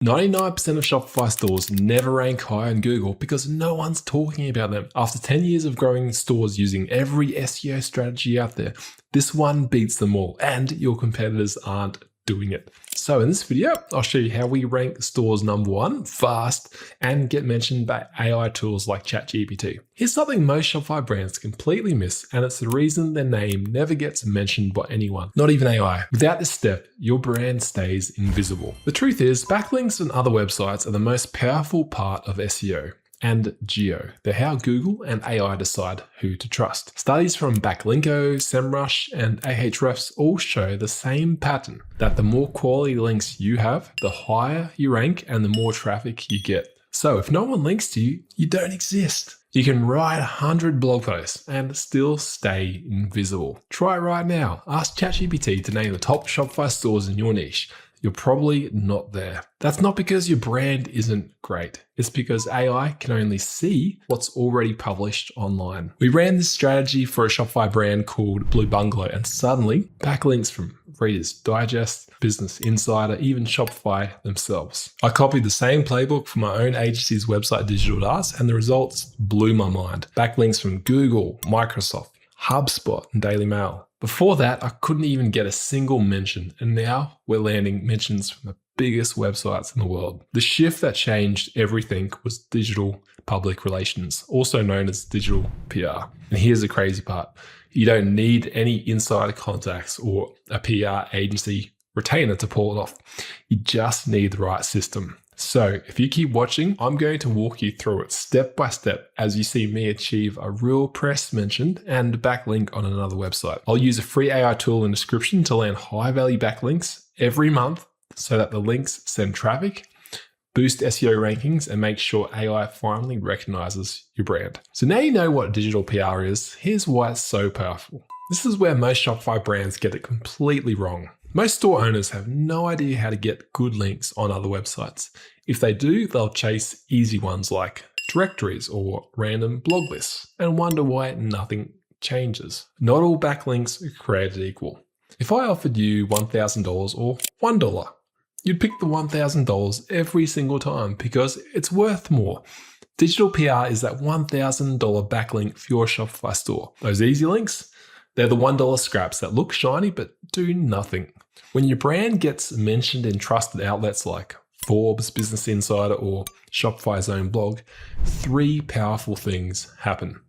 99% of Shopify stores never rank high on Google because no one's talking about them. After 10 years of growing stores using every SEO strategy out there, this one beats them all, and your competitors aren't doing it. So in this video, I'll show you how we rank stores #1 fast and get mentioned by AI tools like ChatGPT. Here's something most Shopify brands completely miss, and it's the reason their name never gets mentioned by anyone, not even AI. Without this step, your brand stays invisible. The truth is, backlinks and other websites are the most powerful part of SEO. And geo. They're how Google and AI decide who to trust. Studies from Backlinko, SEMrush, and Ahrefs all show the same pattern, that the more quality links you have, the higher you rank and the more traffic you get. So if no one links to you, you don't exist. You can write 100 blog posts and still stay invisible. Try it right now. Ask ChatGPT to name the top Shopify stores in your niche. You're probably not there. That's not because your brand isn't great. It's because AI can only see what's already published online. We ran this strategy for a Shopify brand called Blue Bungalow, and suddenly backlinks from Reader's Digest, Business Insider, even Shopify themselves. I copied the same playbook for my own agency's website, Digital Dust, and the results blew my mind. Backlinks from Google, Microsoft, HubSpot, and Daily Mail. Before that, I couldn't even get a single mention, and now we're landing mentions from the biggest websites in the world. The shift that changed everything was digital public relations, also known as digital PR. And here's the crazy part. You don't need any insider contacts or a PR agency retainer to pull it off. You just need the right system. So if you keep watching, I'm going to walk you through it step by step as you see me achieve a real press mention and backlink on another website. I'll use a free AI tool in the description to land high value backlinks every month so that the links send traffic, boost SEO rankings, and make sure AI finally recognizes your brand. So now you know what digital PR is, here's why it's so powerful. This is where most Shopify brands get it completely wrong. Most store owners have no idea how to get good links on other websites. If they do, they'll chase easy ones like directories or random blog lists and wonder why nothing changes. Not all backlinks are created equal. If I offered you $1,000 or $1, you'd pick the $1,000 every single time because it's worth more. Digital PR is that $1,000 backlink for your Shopify store. Those easy links, they're the $1 scraps that look shiny but do nothing. When your brand gets mentioned in trusted outlets like Forbes, Business Insider, or Shopify's own blog, 3 powerful things happen.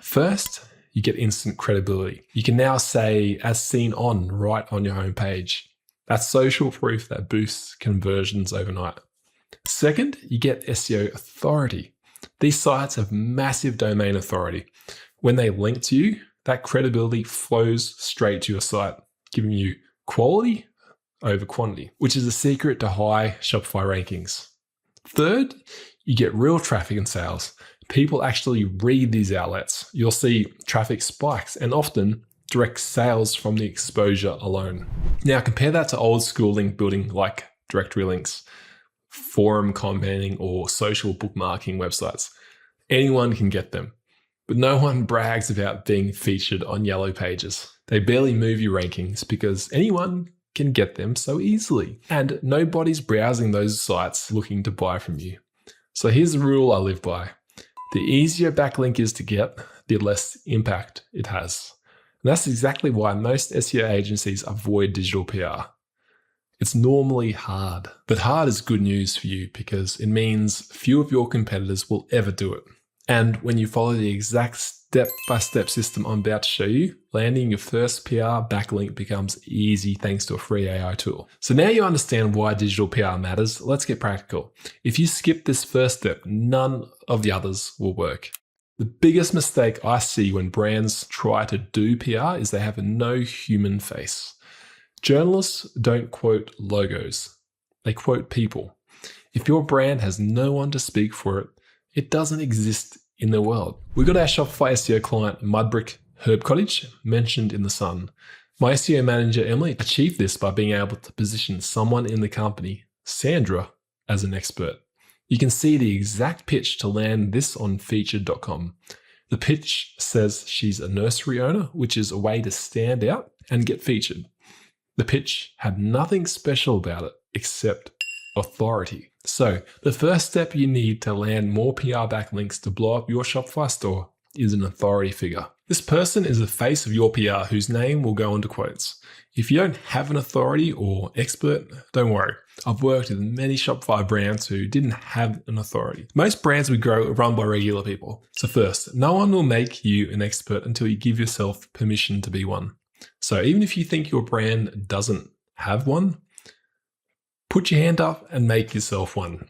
First, you get instant credibility. You can now say, as seen on, right on your homepage. That's social proof that boosts conversions overnight. Second, you get SEO authority. These sites have massive domain authority. When they link to you, that credibility flows straight to your site, giving you quality over quantity, which is the secret to high Shopify rankings. Third, you get real traffic and sales. People actually read these outlets. You'll see traffic spikes and often direct sales from the exposure alone. Now compare that to old school link building like directory links, forum commenting, or social bookmarking websites. Anyone can get them. But no one brags about being featured on yellow pages. They barely move your rankings because anyone can get them so easily. And nobody's browsing those sites looking to buy from you. So here's the rule I live by. The easier a backlink is to get, the less impact it has. And that's exactly why most SEO agencies avoid digital PR. It's normally hard, but hard is good news for you because it means few of your competitors will ever do it. And when you follow the exact step-by-step system I'm about to show you, landing your first PR backlink becomes easy thanks to a free AI tool. So now you understand why digital PR matters. Let's get practical. If you skip this first step, none of the others will work. The biggest mistake I see when brands try to do PR is they have no human face. Journalists don't quote logos, they quote people. If your brand has no one to speak for it, it doesn't exist in the world. We got our Shopify SEO client, Mudbrick Herb Cottage, mentioned in The Sun. My SEO manager, Emily, achieved this by being able to position someone in the company, Sandra, as an expert. You can see the exact pitch to land this on featured.com. The pitch says she's a nursery owner, which is a way to stand out and get featured. The pitch had nothing special about it except authority. So the first step you need to land more PR backlinks to blow up your Shopify store is an authority figure. This person is the face of your PR whose name will go into quotes. If you don't have an authority or expert, don't worry. I've worked with many Shopify brands who didn't have an authority. Most brands we grow are run by regular people. So first, no one will make you an expert until you give yourself permission to be one. So even if you think your brand doesn't have one, put your hand up and make yourself one.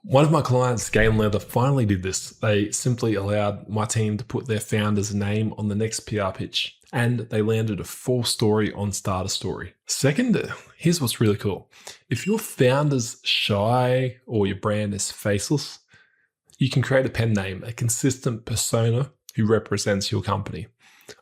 One of my clients, Game Leather, finally did this. They simply allowed my team to put their founder's name on the next PR pitch, and they landed a full story on Starter Story. Second, here's what's really cool. If your founder's shy or your brand is faceless, you can create a pen name, a consistent persona who represents your company.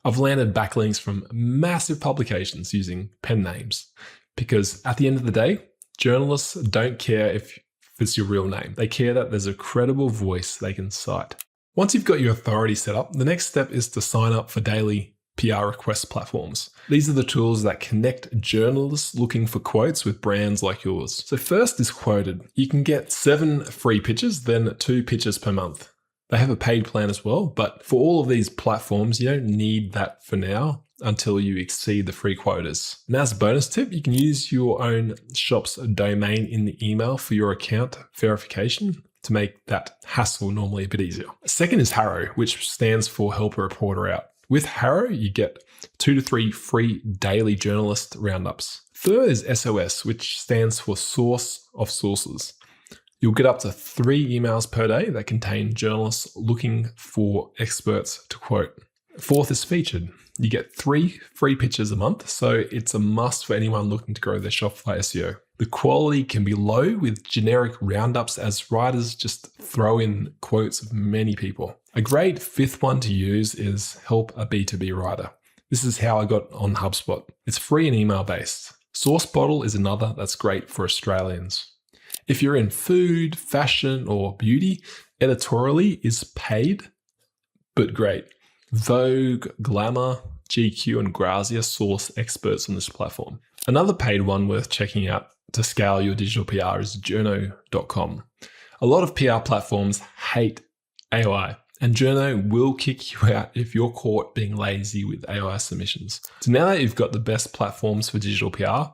I've landed backlinks from massive publications using pen names because at the end of the day, journalists don't care if it's your real name. They care that there's a credible voice they can cite. Once you've got your authority set up, the next step is to sign up for daily PR request platforms. These are the tools that connect journalists looking for quotes with brands like yours. So first is Quoted. You can get 7 free pitches, then 2 pitches per month. They have a paid plan as well, but for all of these platforms, you don't need that for now until you exceed the free quotas. And as a bonus tip, you can use your own shop's domain in the email for your account verification to make that hassle normally a bit easier. Second is Harrow, which stands for Help a Reporter Out. With Harrow, you get 2 to 3 free daily journalist roundups. Third is SOS, which stands for Source of Sources. You'll get up to 3 emails per day that contain journalists looking for experts to quote. Fourth is Featured. You get 3 free pitches a month, so it's a must for anyone looking to grow their Shopify SEO. The quality can be low with generic roundups as writers just throw in quotes of many people. A great 5th one to use is Help a B2B Writer. This is how I got on HubSpot. It's free and email based. Source Bottle is another that's great for Australians. If you're in food, fashion, or beauty, editorially is paid, but great. Vogue, Glamour, GQ, and Grazia source experts on this platform. Another paid one worth checking out to scale your digital PR is journo.com. A lot of PR platforms hate AI, and Journo will kick you out if you're caught being lazy with AI submissions. So now that you've got the best platforms for digital PR,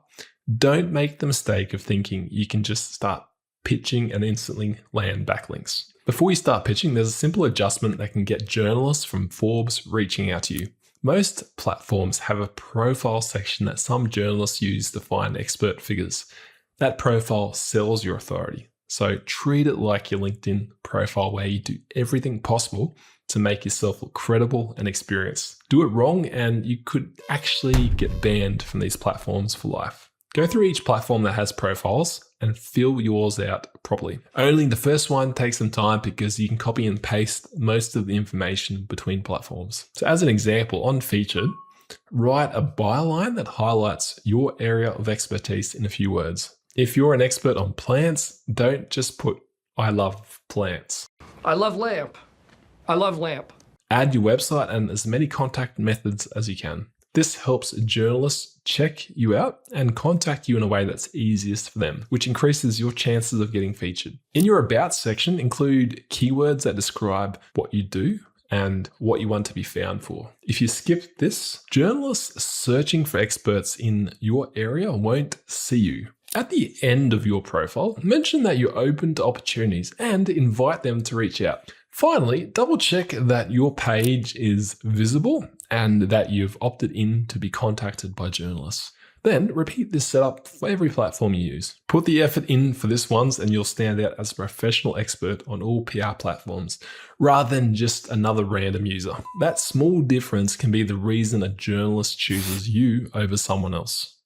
don't make the mistake of thinking you can just start pitching and instantly land backlinks. Before you start pitching, there's a simple adjustment that can get journalists from Forbes reaching out to you. Most platforms have a profile section that some journalists use to find expert figures. That profile sells your authority. So treat it like your LinkedIn profile where you do everything possible to make yourself look credible and experienced. Do it wrong and you could actually get banned from these platforms for life. Go through each platform that has profiles and fill yours out properly. Only the first one takes some time because you can copy and paste most of the information between platforms. So as an example, on Featured, write a byline that highlights your area of expertise in a few words. If you're an expert on plants, don't just put, I love plants. I love lamp. I love lamp. Add your website and as many contact methods as you can. This helps journalists check you out and contact you in a way that's easiest for them, which increases your chances of getting featured. In your About section, include keywords that describe what you do and what you want to be found for. If you skip this, journalists searching for experts in your area won't see you. At the end of your profile, mention that you're open to opportunities and invite them to reach out. Finally, double check that your page is visible and that you've opted in to be contacted by journalists. Then repeat this setup for every platform you use. Put the effort in for this once and you'll stand out as a professional expert on all PR platforms, rather than just another random user. That small difference can be the reason a journalist chooses you over someone else.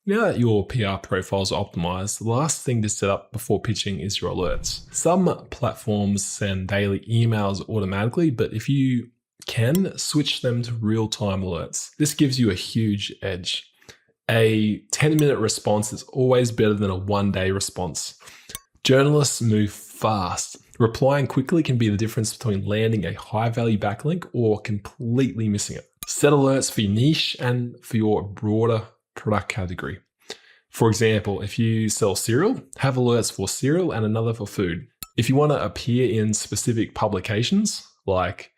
Now that your PR profiles are optimized, the last thing to set up before pitching is your alerts. Some platforms send daily emails automatically, but if you can, switch them to real-time alerts. This gives you a huge edge. A 10-minute response is always better than a one-day response. Journalists move fast. Replying quickly can be the difference between landing a high-value backlink or completely missing it. Set alerts for your niche and for your broader product category. For example, if you sell cereal, have alerts for cereal and another for food. If you want to appear in specific publications like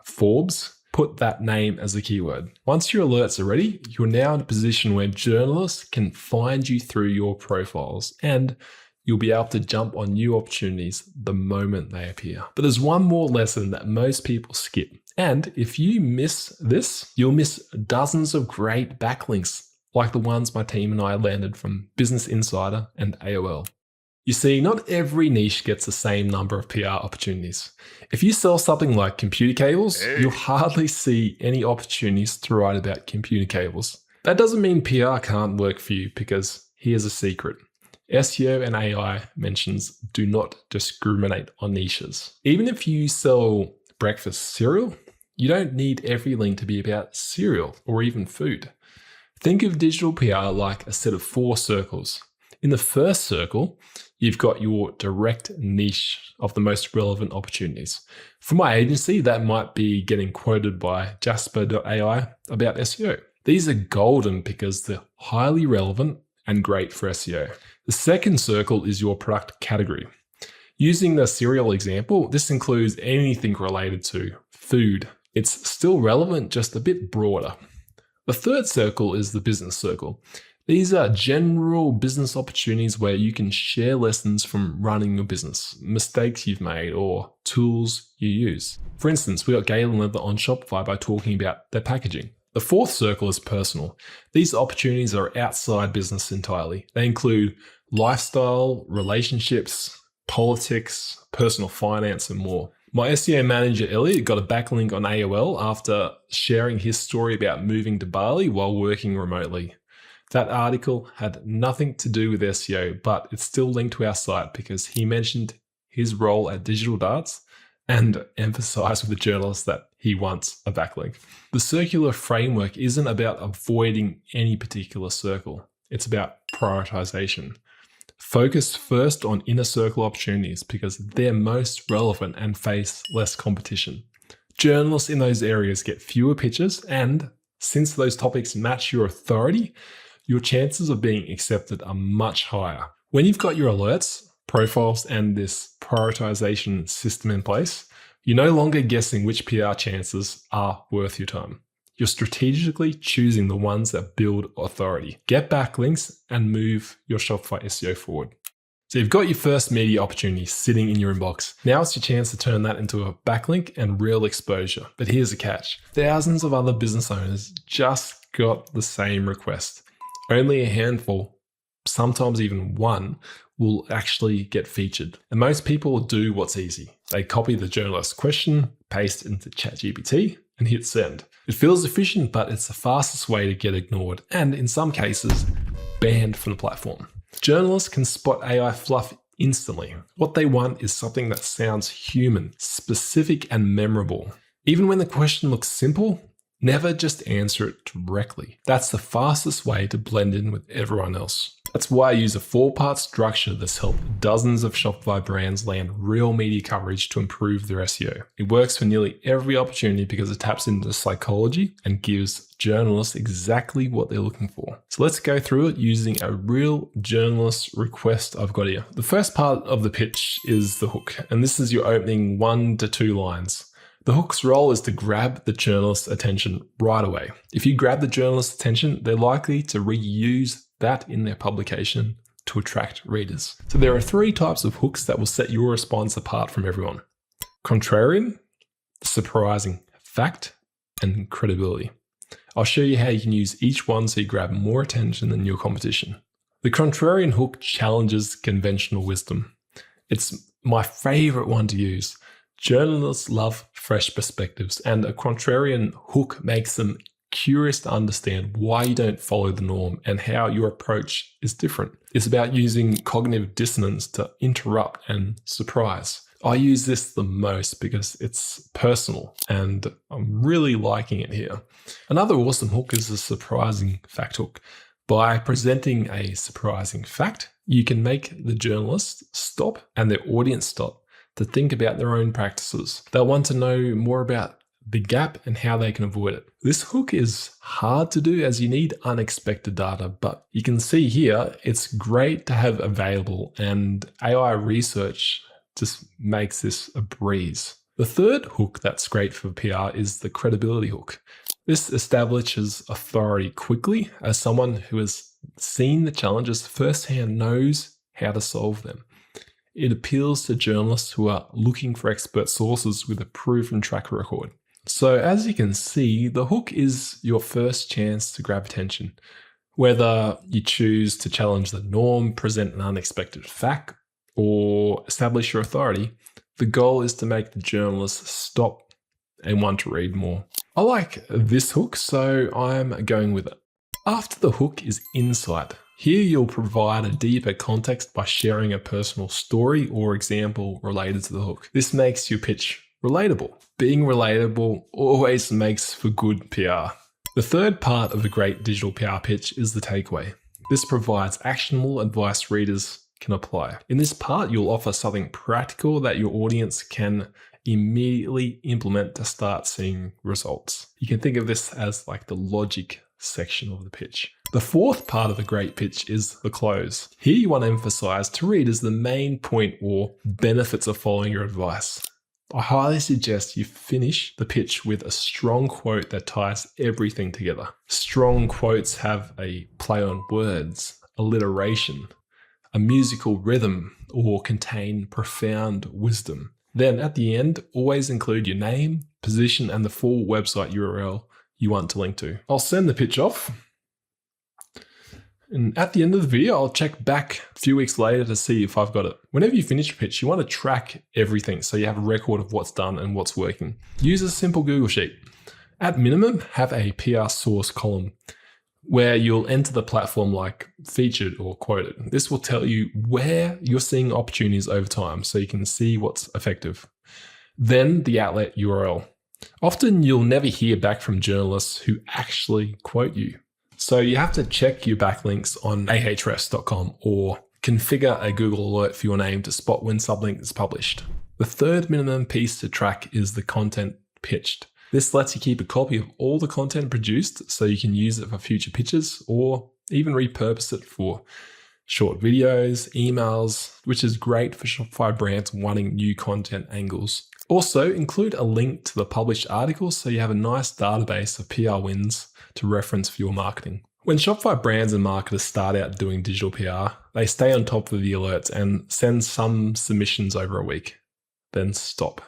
Forbes, put that name as a keyword. Once your alerts are ready, you're now in a position where journalists can find you through your profiles and you'll be able to jump on new opportunities the moment they appear. But there's one more lesson that most people skip. And if you miss this, you'll miss dozens of great backlinks like the ones my team and I landed from Business Insider and AOL. You see, not every niche gets the same number of PR opportunities. If you sell something like computer cables, you'll hardly see any opportunities to write about computer cables. That doesn't mean PR can't work for you, because here's a secret. SEO and AI mentions do not discriminate on niches. Even if you sell breakfast cereal, you don't need every link to be about cereal or even food. Think of digital PR like a set of 4 circles. In the first circle, you've got your direct niche of the most relevant opportunities. For my agency, that might be getting quoted by Jasper.ai about SEO. These are golden because they're highly relevant and great for SEO. The second circle is your product category. Using the cereal example, this includes anything related to food. It's still relevant, just a bit broader. The third circle is the business circle. These are general business opportunities where you can share lessons from running your business, mistakes you've made, or tools you use. For instance, we got Galen Leather on Shopify by talking about their packaging. The fourth circle is personal. These opportunities are outside business entirely. They include lifestyle, relationships, politics, personal finance, and more. My SEO manager, Elliot, got a backlink on AOL after sharing his story about moving to Bali while working remotely. That article had nothing to do with SEO, but it's still linked to our site because he mentioned his role at Digital Darts and emphasized with the journalist that he wants a backlink. The circular framework isn't about avoiding any particular circle. It's about prioritization. Focus first on inner circle opportunities because they're most relevant and face less competition. Journalists in those areas get fewer pitches, and since those topics match your authority, your chances of being accepted are much higher. When you've got your alerts, profiles, and this prioritization system in place, you're no longer guessing which PR chances are worth your time. You're strategically choosing the ones that build authority. Get backlinks and move your Shopify SEO forward. So you've got your first media opportunity sitting in your inbox. Now it's your chance to turn that into a backlink and real exposure. But here's the catch. Thousands of other business owners just got the same request. Only a handful, sometimes even one, will actually get featured. And most people do what's easy. They copy the journalist's question, paste it into ChatGPT, and hit send. It feels efficient, but it's the fastest way to get ignored, and in some cases, banned from the platform. Journalists can spot AI fluff instantly. What they want is something that sounds human, specific, and memorable. Even when the question looks simple, never just answer it directly. That's the fastest way to blend in with everyone else. That's why I use a 4-part structure that's helped dozens of Shopify brands land real media coverage to improve their SEO. It works for nearly every opportunity because it taps into psychology and gives journalists exactly what they're looking for. So let's go through it using a real journalist request I've got here. The first part of the pitch is the hook, and this is your opening 1 to 2 lines. The hook's role is to grab the journalist's attention right away. If you grab the journalist's attention, they're likely to reuse that in their publication to attract readers. So there are 3 types of hooks that will set your response apart from everyone: contrarian, surprising fact, and credibility. I'll show you how you can use each one so you grab more attention than your competition. The contrarian hook challenges conventional wisdom. It's my favorite one to use. Journalists love fresh perspectives, and a contrarian hook makes them curious to understand why you don't follow the norm and how your approach is different. It's about using cognitive dissonance to interrupt and surprise. I use this the most because it's personal and I'm really liking it here. Another awesome hook is the surprising fact hook. By presenting a surprising fact, you can make the journalist stop and their audience stop to think about their own practices. They'll want to know more about the gap, and how they can avoid it. This hook is hard to do as you need unexpected data, but you can see here it's great to have available, and AI research just makes this a breeze. The third hook that's great for PR is the credibility hook. This establishes authority quickly as someone who has seen the challenges firsthand knows how to solve them. It appeals to journalists who are looking for expert sources with a proven track record. So as you can see, the hook is your first chance to grab attention. Whether you choose to challenge the norm, present an unexpected fact, or establish your authority, the goal is to make the journalists stop and want to read more. I like this hook, so I'm going with it. After the hook is insight. Here you'll provide a deeper context by sharing a personal story or example related to the hook. This makes your pitch relatable. Being relatable always makes for good PR. The third part of a great digital PR pitch is the takeaway. This provides actionable advice readers can apply. In this part, you'll offer something practical that your audience can immediately implement to start seeing results. You can think of this as like the logic section of the pitch. The fourth part of a great pitch is the close. Here you want to emphasize to readers the main point or benefits of following your advice. I highly suggest you finish the pitch with a strong quote that ties everything together. Strong quotes have a play on words, alliteration, a musical rhythm, or contain profound wisdom. Then at the end, always include your name, position, and the full website URL you want to link to. I'll send the pitch off. And at the end of the video, I'll check back a few weeks later to see if I've got it. Whenever you finish a pitch, you want to track everything so you have a record of what's done and what's working. Use a simple Google Sheet. At minimum, have a PR source column where you'll enter the platform like featured or quoted. This will tell you where you're seeing opportunities over time so you can see what's effective. Then the outlet URL. Often you'll never hear back from journalists who actually quote you. So you have to check your backlinks on ahrefs.com or configure a Google alert for your name to spot when something is published. The third minimum piece to track is the content pitched. This lets you keep a copy of all the content produced so you can use it for future pitches or even repurpose it for short videos, emails, which is great for Shopify brands wanting new content angles. Also, include a link to the published articles so you have a nice database of PR wins to reference for your marketing. When Shopify brands and marketers start out doing digital PR, they stay on top of the alerts and send some submissions over a week. Then stop.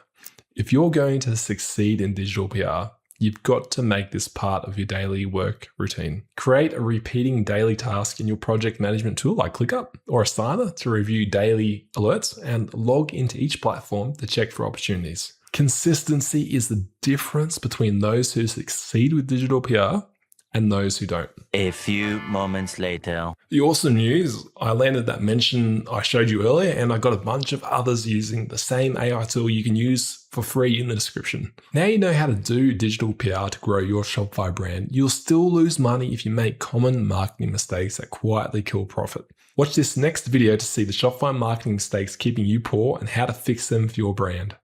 If you're going to succeed in digital PR, you've got to make this part of your daily work routine. Create a repeating daily task in your project management tool like ClickUp or Asana to review daily alerts and log into each platform to check for opportunities. Consistency is the difference between those who succeed with digital PR and those who don't. A few moments later. The awesome news, I landed that mention I showed you earlier and I got a bunch of others using the same AI tool you can use for free in the description. Now you know how to do digital PR to grow your Shopify brand. You'll still lose money if you make common marketing mistakes that quietly kill profit. Watch this next video to see the Shopify marketing mistakes keeping you poor and how to fix them for your brand.